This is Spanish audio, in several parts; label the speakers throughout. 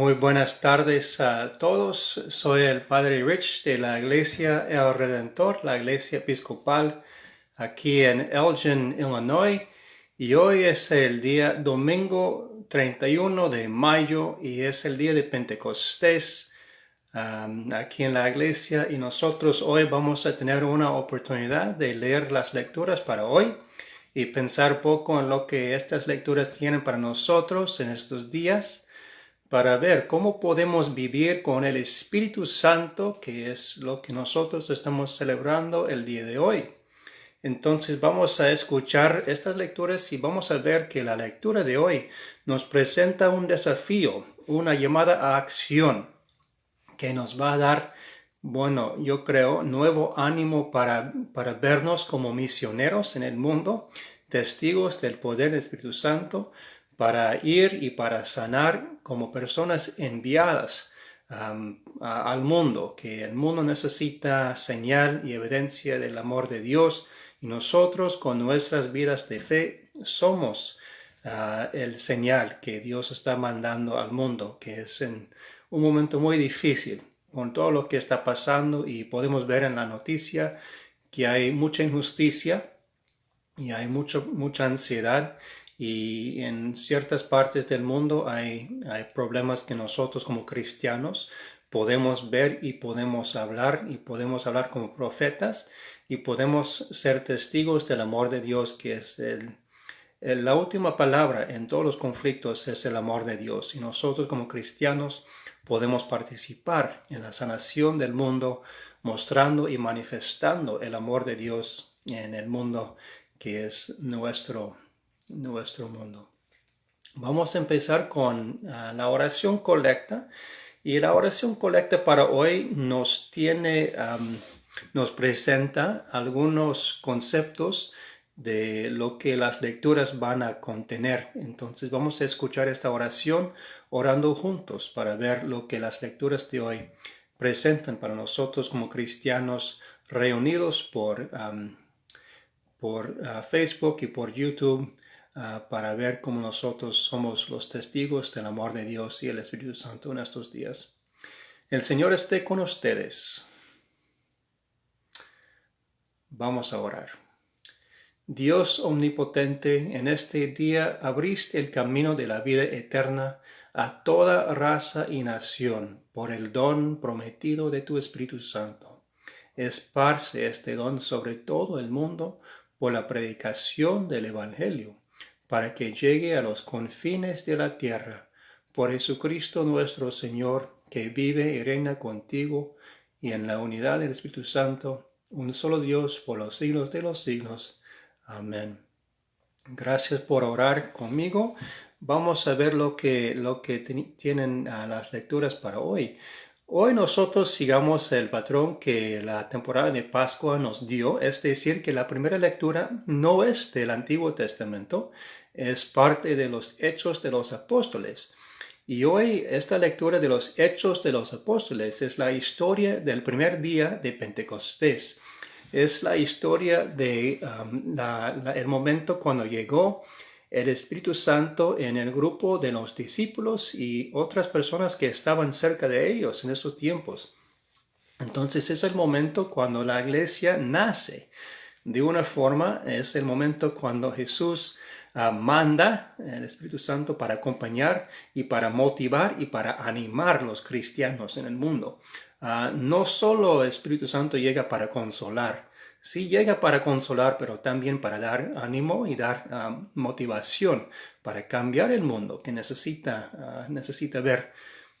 Speaker 1: Muy buenas tardes a todos. Soy el Padre Rich de la Iglesia El Redentor, la Iglesia Episcopal aquí en Elgin, Illinois. Y hoy es el día domingo 31 de mayo y es el día de Pentecostés aquí en la iglesia. Y nosotros hoy vamos a tener una oportunidad de leer las lecturas para hoy y pensar poco en lo que estas lecturas tienen para nosotros en estos días, para ver cómo podemos vivir con el Espíritu Santo, que es lo que nosotros estamos celebrando el día de hoy. Entonces vamos a escuchar estas lecturas y vamos a ver que la lectura de hoy nos presenta un desafío, una llamada a acción que nos va a dar, bueno, yo creo, nuevo ánimo para vernos como misioneros en el mundo, testigos del poder del Espíritu Santo, para ir y para sanar como personas enviadas al mundo, que el mundo necesita señal y evidencia del amor de Dios, y nosotros con nuestras vidas de fe somos el señal que Dios está mandando al mundo, que es en un momento muy difícil con todo lo que está pasando, y podemos ver en la noticia que hay mucha injusticia y hay mucha ansiedad, y en ciertas partes del mundo hay problemas que nosotros como cristianos podemos ver y podemos hablar como profetas, y podemos ser testigos del amor de Dios, que es la última palabra en todos los conflictos es el amor de Dios, y nosotros como cristianos podemos participar en la sanación del mundo, mostrando y manifestando el amor de Dios en el mundo que es nuestro mundo. Vamos a empezar con la oración colecta, y la oración colecta para hoy nos presenta algunos conceptos de lo que las lecturas van a contener. Entonces vamos a escuchar esta oración orando juntos para ver lo que las lecturas de hoy presentan para nosotros como cristianos reunidos por Facebook y por YouTube, para ver cómo nosotros somos los testigos del amor de Dios y el Espíritu Santo en estos días. El Señor esté con ustedes. Vamos a orar. Dios omnipotente, en este día abriste el camino de la vida eterna a toda raza y nación por el don prometido de tu Espíritu Santo. Esparce este don sobre todo el mundo por la predicación del Evangelio, para que llegue a los confines de la tierra, por Jesucristo nuestro Señor, que vive y reina contigo y en la unidad del Espíritu Santo, un solo Dios, por los siglos de los siglos. Amén. Gracias por orar conmigo. Vamos a ver lo que tienen las lecturas para hoy. Hoy nosotros sigamos el patrón que la temporada de Pascua nos dio, es decir, que la primera lectura no es del Antiguo Testamento, es parte de los Hechos de los Apóstoles. Y hoy esta lectura de los Hechos de los Apóstoles es la historia del primer día de Pentecostés. Es la historia de el momento cuando llegó el Espíritu Santo en el grupo de los discípulos y otras personas que estaban cerca de ellos en esos tiempos. Entonces es el momento cuando la iglesia nace. De una forma es el momento cuando Jesús manda el Espíritu Santo para acompañar y para motivar y para animar a los cristianos en el mundo. No solo el Espíritu Santo llega para consolar, sí llega para consolar, pero también para dar ánimo y dar motivación para cambiar el mundo, que necesita ver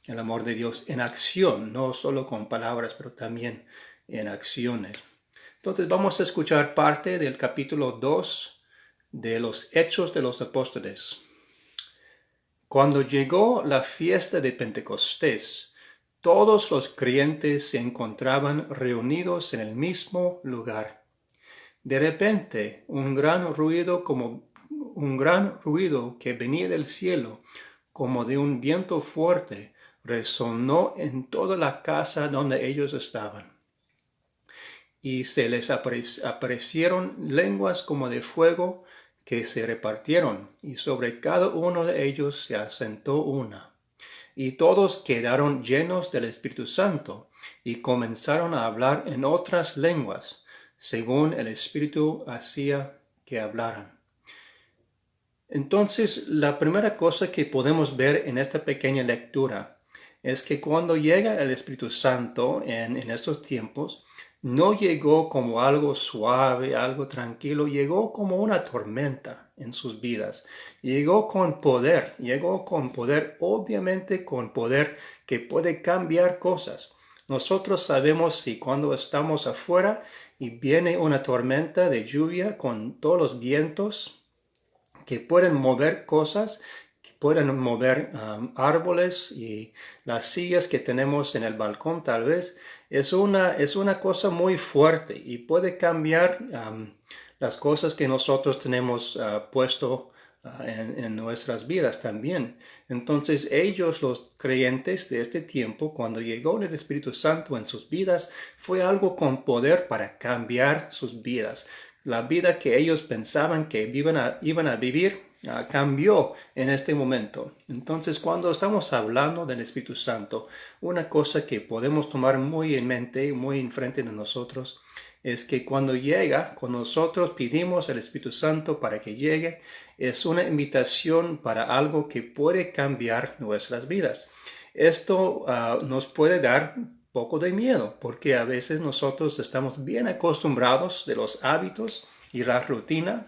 Speaker 1: el amor de Dios en acción, no solo con palabras, pero también en acciones. Entonces vamos a escuchar parte del capítulo 2 de los Hechos de los Apóstoles. Cuando llegó la fiesta de Pentecostés, todos los creyentes se encontraban reunidos en el mismo lugar. De repente, un gran ruido que venía del cielo, como de un viento fuerte, resonó en toda la casa donde ellos estaban. Y se les aparecieron lenguas como de fuego que se repartieron, y sobre cada uno de ellos se asentó una. y todos quedaron llenos del Espíritu Santo y comenzaron a hablar en otras lenguas, según el Espíritu hacía que hablaran. Entonces, la primera cosa que podemos ver en esta pequeña lectura es que cuando llega el Espíritu Santo en estos tiempos, no llegó como algo suave, algo tranquilo, llegó como una tormenta en sus vidas. Llegó con poder, obviamente con poder que puede cambiar cosas. Nosotros sabemos si cuando estamos afuera y viene una tormenta de lluvia con todos los vientos que pueden mover cosas, que pueden mover árboles y las sillas que tenemos en el balcón tal vez, es una cosa muy fuerte y puede cambiar las cosas que nosotros tenemos puesto en nuestras vidas también. Entonces ellos, los creyentes de este tiempo, cuando llegó el Espíritu Santo en sus vidas, fue algo con poder para cambiar sus vidas. La vida que ellos pensaban que iban a vivir cambió en este momento. Entonces, cuando estamos hablando del Espíritu Santo, una cosa que podemos tomar muy en mente, muy enfrente de nosotros, es que cuando nosotros pedimos al Espíritu Santo para que llegue, es una invitación para algo que puede cambiar nuestras vidas. Esto nos puede dar poco de miedo, porque a veces nosotros estamos bien acostumbrados de los hábitos y la rutina,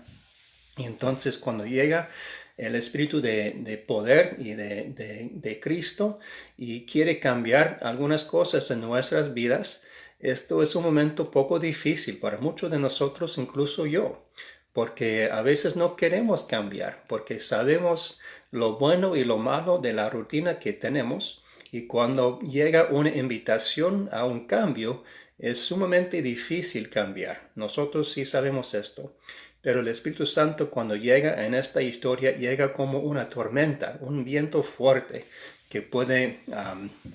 Speaker 1: y entonces cuando llega el Espíritu de poder y de Cristo y quiere cambiar algunas cosas en nuestras vidas, esto es un momento poco difícil para muchos de nosotros, incluso yo, porque a veces no queremos cambiar, porque sabemos lo bueno y lo malo de la rutina que tenemos. Y cuando llega una invitación a un cambio, es sumamente difícil cambiar. Nosotros sí sabemos esto. Pero el Espíritu Santo cuando llega en esta historia, llega como una tormenta, un viento fuerte que puede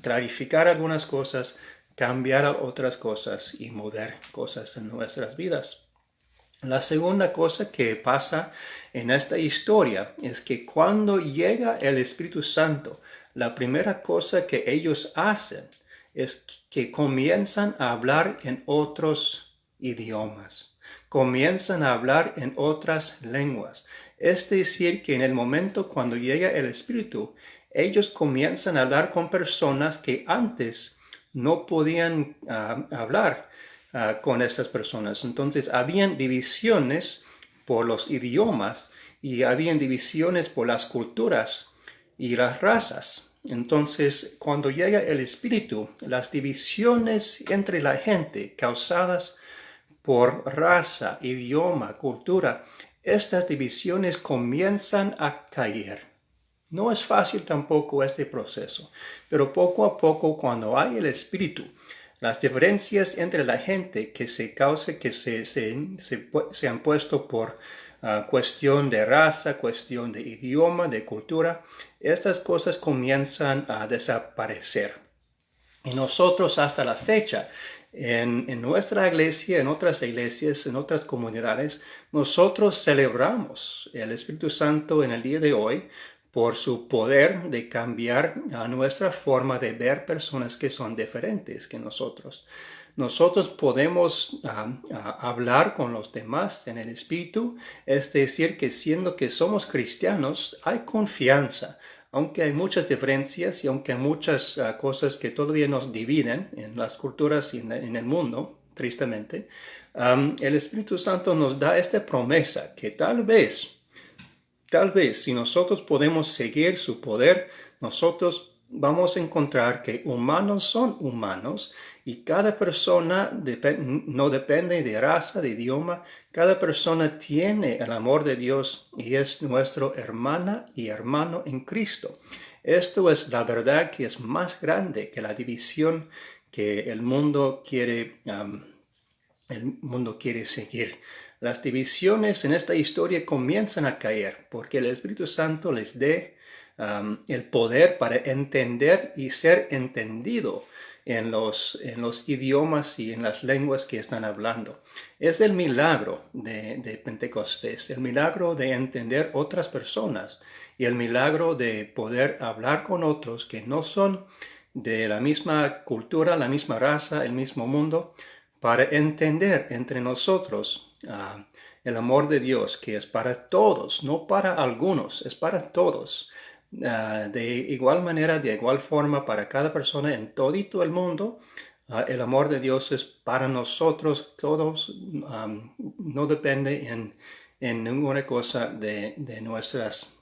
Speaker 1: clarificar algunas cosas, cambiar otras cosas y mover cosas en nuestras vidas. La segunda cosa que pasa en esta historia es que cuando llega el Espíritu Santo, la primera cosa que ellos hacen es que comienzan a hablar en otros idiomas, comienzan a hablar en otras lenguas. Es decir, que en el momento cuando llega el Espíritu, ellos comienzan a hablar con personas que antes no podían hablar con estas personas. Entonces, habían divisiones por los idiomas y habían divisiones por las culturas y las razas. Entonces, cuando llega el Espíritu, las divisiones entre la gente causadas por raza, idioma, cultura, estas divisiones comienzan a caer. No es fácil tampoco este proceso, pero poco a poco cuando hay el Espíritu, las diferencias entre la gente que se han puesto por cuestión de raza, cuestión de idioma, de cultura, estas cosas comienzan a desaparecer. Y nosotros hasta la fecha, en nuestra iglesia, en otras iglesias, en otras comunidades, nosotros celebramos el Espíritu Santo en el día de hoy por su poder de cambiar a nuestra forma de ver personas que son diferentes que nosotros. Nosotros podemos hablar con los demás en el Espíritu, es decir, que siendo que somos cristianos, hay confianza. Aunque hay muchas diferencias y aunque hay muchas cosas que todavía nos dividen en las culturas y en el mundo, tristemente, el Espíritu Santo nos da esta promesa que tal vez, si nosotros podemos seguir su poder, nosotros vamos a encontrar que humanos son humanos y cada persona no depende de raza, de idioma. Cada persona tiene el amor de Dios y es nuestra hermana y hermano en Cristo. Esto es la verdad que es más grande que la división que el mundo quiere seguir. Las divisiones en esta historia comienzan a caer porque el Espíritu Santo les dé el poder para entender y ser entendido en los idiomas y en las lenguas que están hablando. Es el milagro de Pentecostés, el milagro de entender otras personas y el milagro de poder hablar con otros que no son de la misma cultura, la misma raza, el mismo mundo, para entender entre nosotros el amor de Dios, que es para todos, no para algunos, es para todos. De igual manera, de igual forma, para cada persona en todito el mundo, el amor de Dios es para nosotros todos, no depende en ninguna cosa de nuestras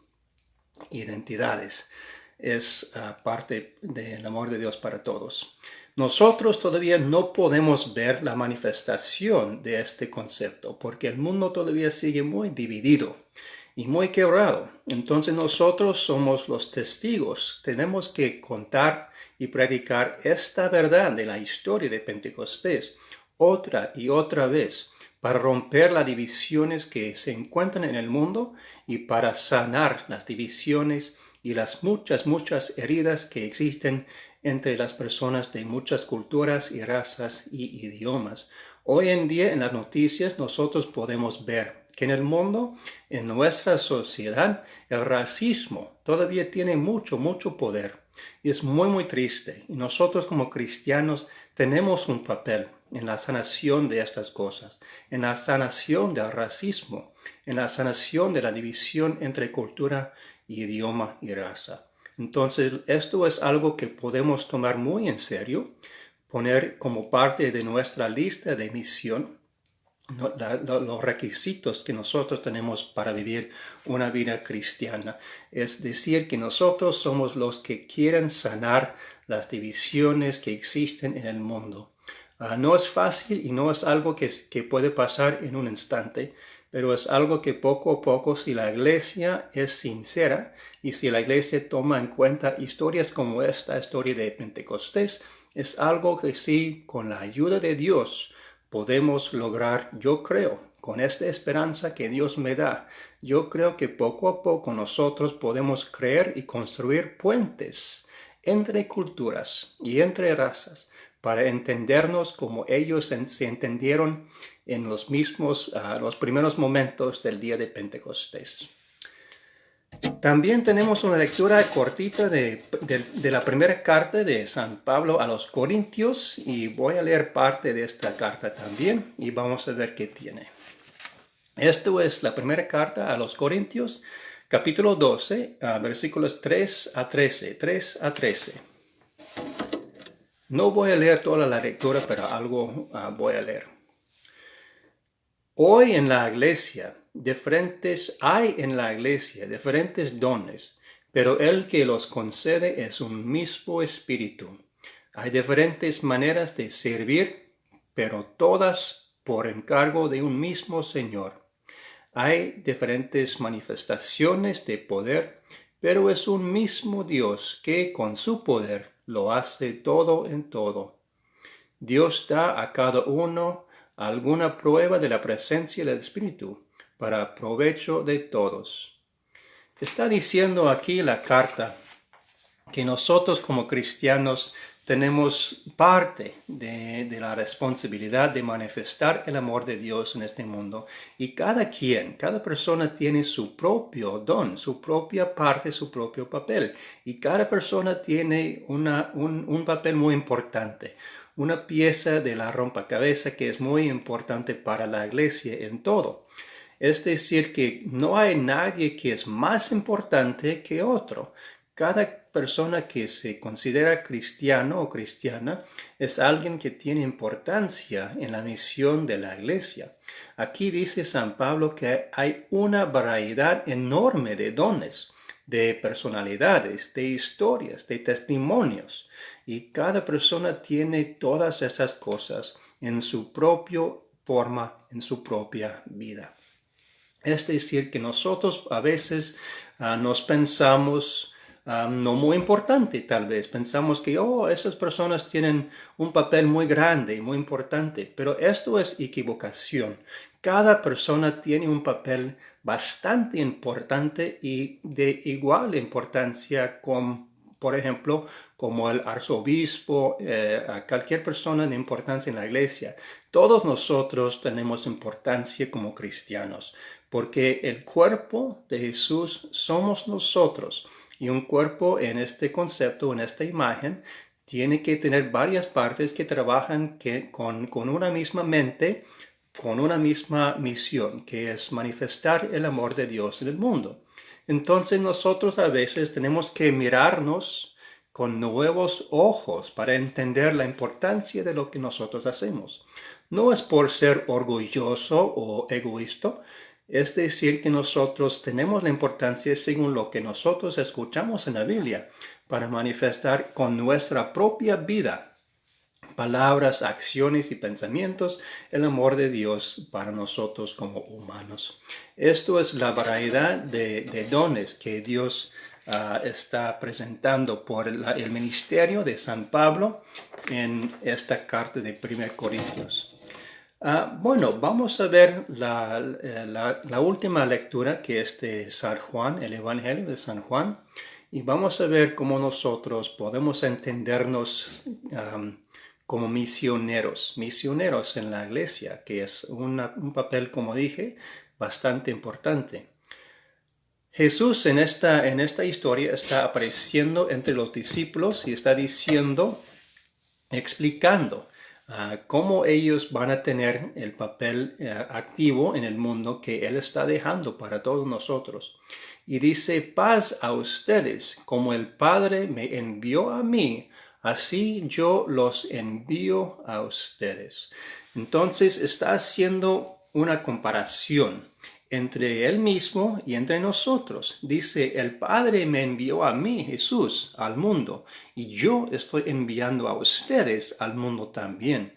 Speaker 1: identidades. Es parte del amor de Dios para todos. Nosotros todavía no podemos ver la manifestación de este concepto porque el mundo todavía sigue muy dividido y muy quebrado. Entonces nosotros somos los testigos. Tenemos que contar y predicar esta verdad de la historia de Pentecostés otra y otra vez para romper las divisiones que se encuentran en el mundo y para sanar las divisiones y las muchas heridas que existen entre las personas de muchas culturas y razas y idiomas. Hoy en día en las noticias nosotros podemos ver que en el mundo, en nuestra sociedad, el racismo todavía tiene mucho poder. Y es muy triste. Y nosotros como cristianos tenemos un papel en la sanación de estas cosas, en la sanación del racismo, en la sanación de la división entre cultura, idioma y raza. Entonces, esto es algo que podemos tomar muy en serio, poner como parte de nuestra lista de misión, los requisitos que nosotros tenemos para vivir una vida cristiana. Es decir, que nosotros somos los que quieren sanar las divisiones que existen en el mundo. No es fácil y no es algo que puede pasar en un instante, pero es algo que poco a poco, si la iglesia es sincera y si la iglesia toma en cuenta historias como esta historia de Pentecostés, es algo que sí, con la ayuda de Dios, podemos lograr. Yo creo, con esta esperanza que Dios me da, yo creo que poco a poco nosotros podemos creer y construir puentes entre culturas y entre razas para entendernos como ellos se entendieron en los primeros momentos del día de Pentecostés. También tenemos una lectura cortita de la primera carta de San Pablo a los Corintios y voy a leer parte de esta carta también y vamos a ver qué tiene. Esto es la primera carta a los Corintios, capítulo 12, versículos 3 a 13. No voy a leer toda la lectura, pero algo voy a leer. Hoy en la iglesia hay en la iglesia diferentes dones, pero el que los concede es un mismo espíritu. Hay diferentes maneras de servir, pero todas por encargo de un mismo Señor. Hay diferentes manifestaciones de poder, pero es un mismo Dios que con su poder lo hace todo en todo. Dios da a cada uno alguna prueba de la presencia del Espíritu para provecho de todos. Está diciendo aquí la carta que nosotros como cristianos tenemos parte de la responsabilidad de manifestar el amor de Dios en este mundo. Y cada persona tiene su propio don, su propia parte, su propio papel. Y cada persona tiene un papel muy importante, una pieza de la rompecabezas que es muy importante para la iglesia en todo. Es decir, que no hay nadie que es más importante que otro. Cada persona que se considera cristiano o cristiana es alguien que tiene importancia en la misión de la iglesia. Aquí dice San Pablo que hay una variedad enorme de dones, de personalidades, de historias, de testimonios. Y cada persona tiene todas esas cosas en su propia forma, en su propia vida. Es decir, que nosotros a veces nos pensamos no muy importante tal vez. Pensamos que esas personas tienen un papel muy grande, muy importante, pero esto es equivocación. Cada persona tiene un papel bastante importante y de igual importancia por ejemplo, como el arzobispo, a cualquier persona de importancia en la iglesia. Todos nosotros tenemos importancia como cristianos, porque el cuerpo de Jesús somos nosotros. Y un cuerpo en este concepto, en esta imagen, tiene que tener varias partes que trabajan con una misma mente, con una misma misión, que es manifestar el amor de Dios en el mundo. Entonces nosotros a veces tenemos que mirarnos con nuevos ojos para entender la importancia de lo que nosotros hacemos. No es por ser orgulloso o egoísta, es decir, que nosotros tenemos la importancia según lo que nosotros escuchamos en la Biblia para manifestar con nuestra propia vida, palabras, acciones y pensamientos, el amor de Dios para nosotros como humanos. Esto es la variedad de dones que Dios está presentando por el ministerio de San Pablo en esta carta de 1 Corintios. Bueno, vamos a ver la última lectura, que es de San Juan, el Evangelio de San Juan, y vamos a ver cómo nosotros podemos entendernos como misioneros en la iglesia, que es un papel, como dije, bastante importante. Jesús en esta historia está apareciendo entre los discípulos y está diciendo, explicando cómo ellos van a tener el papel activo en el mundo que Él está dejando para todos nosotros. Y dice, paz a ustedes, como el Padre me envió a mí, así yo los envío a ustedes. Entonces está haciendo una comparación entre Él mismo y entre nosotros. Dice, el Padre me envió a mí, Jesús, al mundo, y yo estoy enviando a ustedes al mundo también.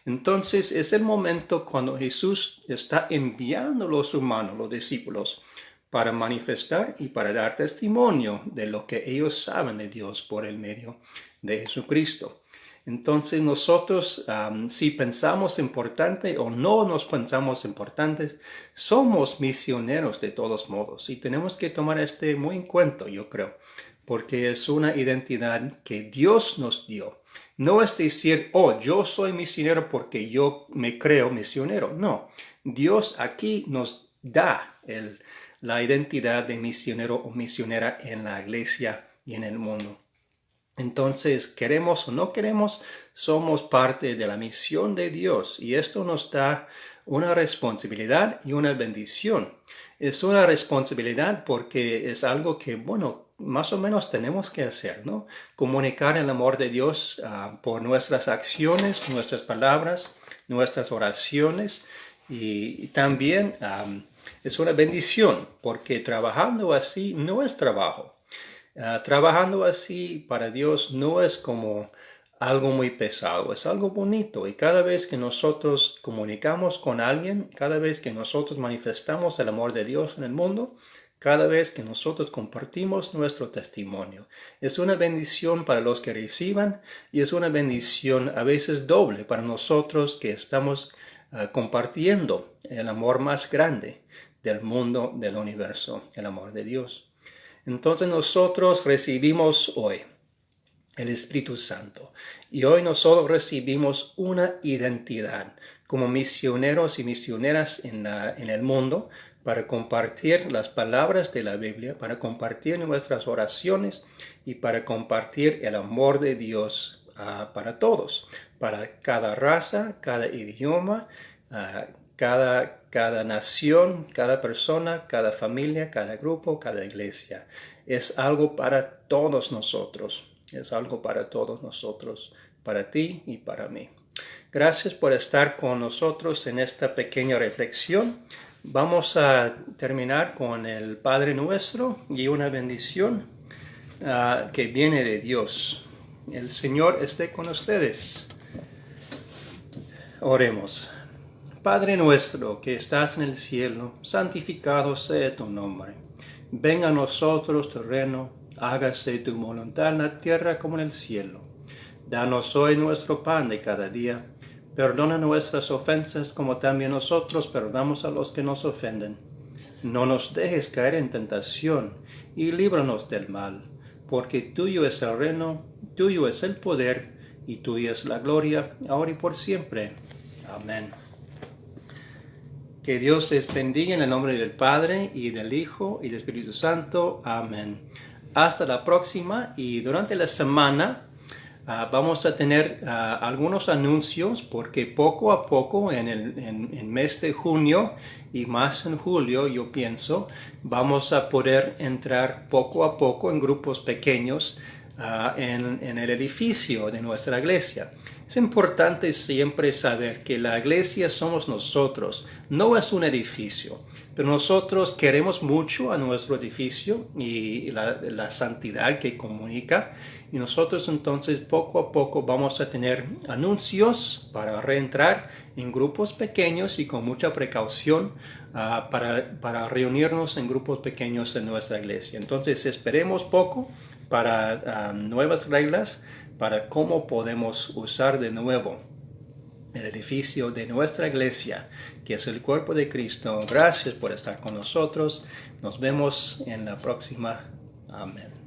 Speaker 1: Entonces es el momento cuando Jesús está enviando a los humanos, los discípulos, para manifestar y para dar testimonio de lo que ellos saben de Dios por el medio de Jesucristo. Entonces nosotros, si pensamos importante o no nos pensamos importantes, somos misioneros de todos modos y tenemos que tomar muy en cuenta, yo creo, porque es una identidad que Dios nos dio. No es decir, yo soy misionero porque yo me creo misionero. No, Dios aquí nos da la identidad de misionero o misionera en la iglesia y en el mundo. Entonces, queremos o no queremos, somos parte de la misión de Dios y esto nos da una responsabilidad y una bendición. Es una responsabilidad porque es algo que, más o menos tenemos que hacer, ¿no? Comunicar el amor de Dios por nuestras acciones, nuestras palabras, nuestras oraciones y también es una bendición porque trabajando así no es trabajo. Trabajando así para Dios no es como algo muy pesado, es algo bonito y cada vez que nosotros comunicamos con alguien, cada vez que nosotros manifestamos el amor de Dios en el mundo, cada vez que nosotros compartimos nuestro testimonio, es una bendición para los que reciban y es una bendición a veces doble para nosotros que estamos compartiendo el amor más grande del mundo, del universo, el amor de Dios. Entonces nosotros recibimos hoy el Espíritu Santo y hoy nosotros recibimos una identidad como misioneros y misioneras en el mundo para compartir las palabras de la Biblia, para compartir nuestras oraciones y para compartir el amor de Dios para todos, para cada raza, cada idioma, cada nación, cada persona, cada familia, cada grupo, cada iglesia. Es algo para todos nosotros. Es algo para todos nosotros, para ti y para mí. Gracias por estar con nosotros en esta pequeña reflexión. Vamos a terminar con el Padre Nuestro y una bendición que viene de Dios. El Señor esté con ustedes. Oremos. Padre nuestro que estás en el cielo, santificado sea tu nombre. Venga a nosotros tu reino, hágase tu voluntad en la tierra como en el cielo. Danos hoy nuestro pan de cada día. Perdona nuestras ofensas como también nosotros perdonamos a los que nos ofenden. No nos dejes caer en tentación y líbranos del mal, porque tuyo es el reino, tuyo es el poder y tuya es la gloria, ahora y por siempre. Amén. Que Dios les bendiga en el nombre del Padre, y del Hijo, y del Espíritu Santo. Amén. Hasta la próxima, y durante la semana vamos a tener algunos anuncios, porque poco a poco en el mes de junio y más en julio, yo pienso, vamos a poder entrar poco a poco en grupos pequeños en el edificio de nuestra iglesia. Es importante siempre saber que la iglesia somos nosotros, no es un edificio, pero nosotros queremos mucho a nuestro edificio y la santidad que comunica, y nosotros entonces poco a poco vamos a tener anuncios para reentrar en grupos pequeños y con mucha precaución para reunirnos en grupos pequeños en nuestra iglesia. Entonces esperemos poco para nuevas reglas, para cómo podemos usar de nuevo el edificio de nuestra iglesia, que es el cuerpo de Cristo. Gracias por estar con nosotros. Nos vemos en la próxima. Amén.